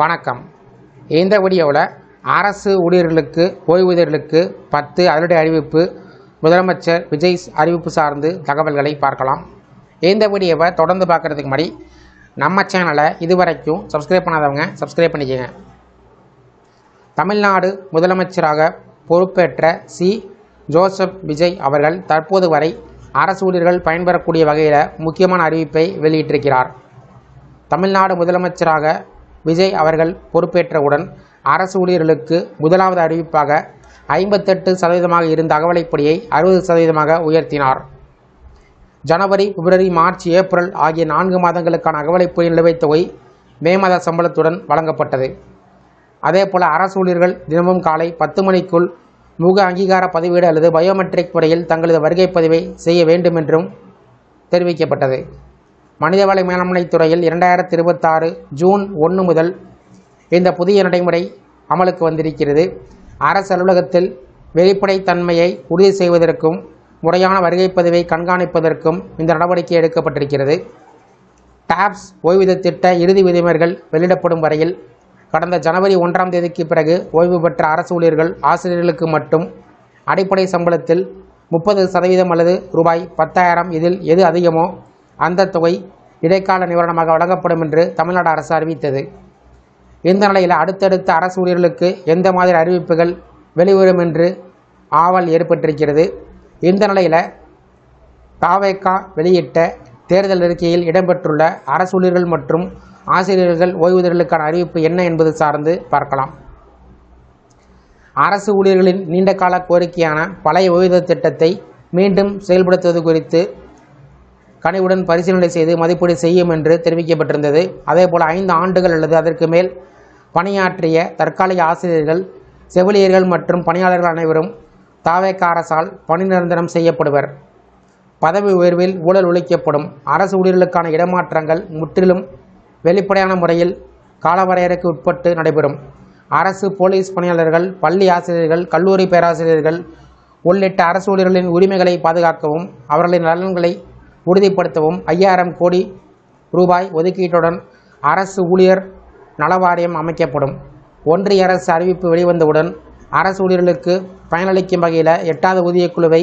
வணக்கம். இந்த வீடியோவில் அரசு ஊழியர்களுக்கு ஓய்வூதியர்களுக்கு 10 அதிரடி அறிவிப்பு, முதலமைச்சர் விஜய் அறிவிப்பு சார்ந்து தகவல்களை பார்க்கலாம். இந்த வீடியோவை தொடர்ந்து பார்க்குறதுக்கு முன்னாடி நம்ம சேனலை இதுவரைக்கும் சப்ஸ்கிரைப் பண்ணாதவங்க சப்ஸ்கிரைப் பண்ணிக்கோங்க. தமிழ்நாடு முதலமைச்சராக பொறுப்பேற்ற ஜோசப் விஜய் அவர்கள் தற்போது வரை அரசு ஊழியர்கள் பயன்பெறக்கூடிய வகையில் முக்கியமான அறிவிப்பை வெளியிட்டிருக்கிறார். தமிழ்நாடு முதலமைச்சராக விஜய் அவர்கள் பொறுப்பேற்றவுடன் அரசு ஊழியர்களுக்கு முதலாவது அறிவிப்பாக 58% இருந்த அகவிலைப்படியை 60% உயர்த்தினார். ஜனவரி, பிப்ரவரி, மார்ச், ஏப்ரல் ஆகிய 4 மாதங்களுக்கான அகவிலைப்படி நிலுவைத் தொகை மே மாத சம்பளத்துடன் வழங்கப்பட்டது. அதேபோல் அரசு ஊழியர்கள் தினமும் காலை 10 மணிக்குள் முக அங்கீகார பதிவேடு அல்லது பயோமெட்ரிக் முறையில் தங்களது வருகை பதிவை செய்ய வேண்டும் என்றும் தெரிவிக்கப்பட்டது. மனிதவள மேலாண்மை துறையில் 2026 ஜூன் 1 முதல் இந்த புதிய நடைமுறை அமலுக்கு வந்திருக்கிறது. அரசு அலுவலகத்தில் வெளிப்படைத்தன்மையை உறுதி செய்வதற்கும் முறையான வருகை பதிவை கண்காணிப்பதற்கும் இந்த நடவடிக்கை எடுக்கப்பட்டிருக்கிறது. டாப்ஸ் ஓய்வூதிய திட்ட இறுதி விதிமுறைகள் வெளியிடப்படும் வரையில் கடந்த ஜனவரி 1ஆம் தேதிக்கு பிறகு ஓய்வு பெற்ற அரசு ஊழியர்கள், ஆசிரியர்களுக்கு மட்டும் அடிப்படை சம்பளத்தில் 30% அல்லது ரூபாய் 10,000 இதில் எது அதிகமோ அந்த தொகை இடைக்கால நிவாரணமாக வழங்கப்படும் என்று தமிழ்நாடு அரசு அறிவித்தது. இந்த நிலையில் அடுத்தடுத்த அரசு ஊழியர்களுக்கு எந்த மாதிரி அறிவிப்புகள் வெளிவரும் என்று ஆவல் ஏற்பட்டிருக்கிறது. இந்த நிலையில் தவேக வெளியிட்ட தேர்தல் அறிக்கையில் இடம்பெற்றுள்ள அரசு ஊழியர்கள் மற்றும் ஆசிரியர்கள் ஓய்வூதியர்களுக்கான அறிவிப்பு என்ன என்பது சார்ந்து பார்க்கலாம். அரசு ஊழியர்களின் நீண்டகால கோரிக்கையான பழைய ஓய்வூதிய திட்டத்தை மீண்டும் செயல்படுத்துவது குறித்து கனிவுடன் பரிசீலனை செய்து மதிப்பீடு செய்யும் என்று தெரிவிக்கப்பட்டிருந்தது. அதேபோல் 5 ஆண்டுகள் அல்லது அதற்கு மேல் பணியாற்றிய தற்காலிக ஆசிரியர்கள், செவிலியர்கள் மற்றும் பணியாளர்கள் அனைவரும் தவேக அரசால் பணி நிரந்தரம் செய்யப்படுவர். பதவி உயர்வில் ஊழல் ஒழிக்கப்படும். அரசு ஊழியர்களுக்கான இடமாற்றங்கள் முற்றிலும் வெளிப்படையான முறையில் காலவரையறைக்கு உட்பட்டு நடைபெறும். அரசு, போலீஸ் பணியாளர்கள், பள்ளி ஆசிரியர்கள், கல்லூரி பேராசிரியர்கள் உள்ளிட்ட அரசு ஊழியர்களின் உரிமைகளை பாதுகாக்கவும் அவர்களின் நலன்களை உறுதிப்படுத்தவும் 5000 கோடி ரூபாய் ஒதுக்கீட்டுடன் அரசு ஊழியர் நலவாரியம் அமைக்கப்படும். ஒன்றிய அரசு அறிவிப்பு வெளிவந்தவுடன் அரசு ஊழியர்களுக்கு பயனளிக்கும் வகையில் 8வது ஊதியக்குழுவை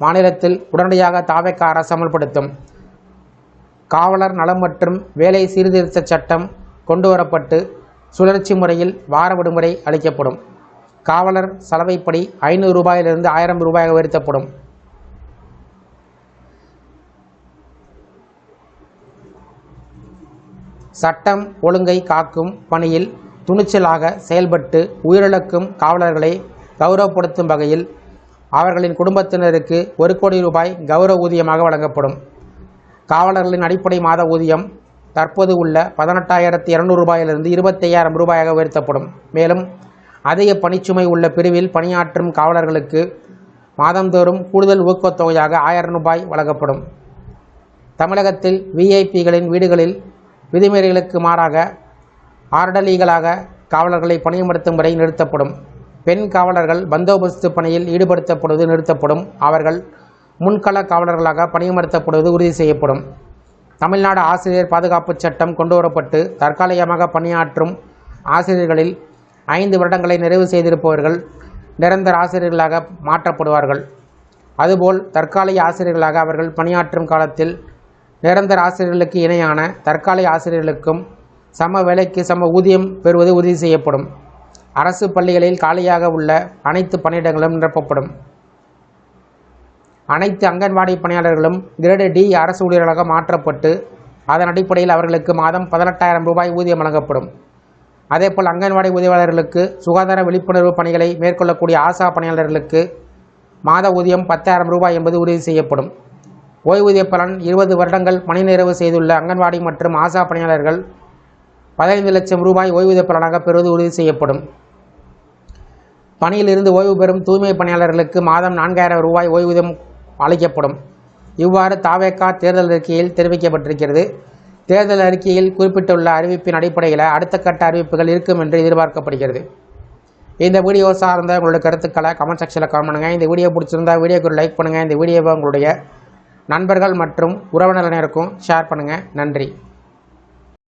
மாநிலத்தில் உடனடியாக தவேக அரசு அமல்படுத்தும். காவலர் நலம் மற்றும் வேலை சீர்திருத்த சட்டம் கொண்டுவரப்பட்டு சுழற்சி முறையில் வார விடுமுறை அளிக்கப்படும். காவலர் சலவைப்படி 500 ரூபாயிலிருந்து 1000 ரூபாயாக உயர்த்தப்படும். சட்டம் ஒழுங்கை காக்கும் பணியில் துணிச்சலாக செயல்பட்டு உயிரிழக்கும் காவலர்களை கௌரவப்படுத்தும் வகையில் அவர்களின் குடும்பத்தினருக்கு 1 கோடி ரூபாய் கௌரவ ஊதியமாக வழங்கப்படும். காவலர்களின் அடிப்படை மாத ஊதியம் தற்போது உள்ள 18,200 ரூபாயிலிருந்து 25,000 ரூபாயாக உயர்த்தப்படும். மேலும் அதிக பணிச்சுமை உள்ள பிரிவில் பணியாற்றும் காவலர்களுக்கு மாதந்தோறும் கூடுதல் ஊக்கத்தொகையாக 1000 ரூபாய் வழங்கப்படும். தமிழகத்தில் விஐபிகளின் வீடுகளில் விதிமுறைகளுக்கு மாறாக ஆர்டலிகளாக காவலர்களை பணியமர்த்தும் முறை நிறுத்தப்படும். பெண் காவலர்கள் பந்தோபஸ்து பணியில் ஈடுபடுத்தப்படுவது நிறுத்தப்படும். அவர்கள் முன்கள காவலர்களாக பணியமர்த்தப்படுவது உறுதி செய்யப்படும். தமிழ்நாடு ஆசிரியர் பாதுகாப்பு சட்டம் கொண்டுவரப்பட்டு தற்காலிகமாக பணியாற்றும் ஆசிரியர்களில் 5 வருடங்களை நிறைவு செய்திருப்பவர்கள் நிரந்தர ஆசிரியர்களாக மாற்றப்படுவார்கள். அதுபோல் தற்காலிக ஆசிரியர்களாக அவர்கள் பணியாற்றும் காலத்தில் நிரந்தர ஆசிரியர்களுக்கு இணையான தற்காலிக ஆசிரியர்களுக்கும் சம வேலைக்கு சம ஊதியம் பெறுவது உறுதி செய்யப்படும். அரசு பள்ளிகளில் காலியாக உள்ள அனைத்து பணியிடங்களும் நிரப்பப்படும். அனைத்து அங்கன்வாடி பணியாளர்களும் கிரேடு டி அரசு ஊழியர்களாக மாற்றப்பட்டு அதன் அடிப்படையில் அவர்களுக்கு மாதம் 18,000 ரூபாய் ஊதியம் வழங்கப்படும். அதேபோல் அங்கன்வாடி உதவியாளர்களுக்கு சுகாதார விழிப்புணர்வு பணிகளை மேற்கொள்ளக்கூடிய ஆசா பணியாளர்களுக்கு மாத ஊதியம் 10,000 ரூபாய் என்பது உறுதி செய்யப்படும். ஓய்வூதிய பலன் 20 வருடங்கள் பணி நிறைவு செய்துள்ள அங்கன்வாடி மற்றும் ஆசா பணியாளர்கள் 15 லட்சம் ரூபாய் ஓய்வூதிய பலனாக பெறுவது உறுதி செய்யப்படும். பணியிலிருந்து ஓய்வு பெறும் தூய்மை பணியாளர்களுக்கு மாதம் 4,000 ரூபாய் ஓய்வூதியம் அளிக்கப்படும். இவ்வாறு தவேக தேர்தல் அறிக்கையில் தெரிவிக்கப்பட்டிருக்கிறது. தேர்தல் அறிக்கையில் குறிப்பிட்டுள்ள அறிவிப்பின் அடிப்படையில் அடுத்த கட்ட அறிவிப்புகள் இருக்கும் என்று எதிர்பார்க்கப்படுகிறது. இந்த வீடியோ சார்ந்த உங்களுடைய கருத்துக்களை கமெண்ட் செக்ஷனில் கமெண்ட் பண்ணுங்கள். இந்த வீடியோ பிடிச்சிருந்தால் வீடியோக்கு ஒரு லைக் பண்ணுங்கள். இந்த வீடியோவை உங்களுடைய நண்பர்கள் மற்றும் உறவினர்களுக்கும் ஷேர் பண்ணுங்கள். நன்றி.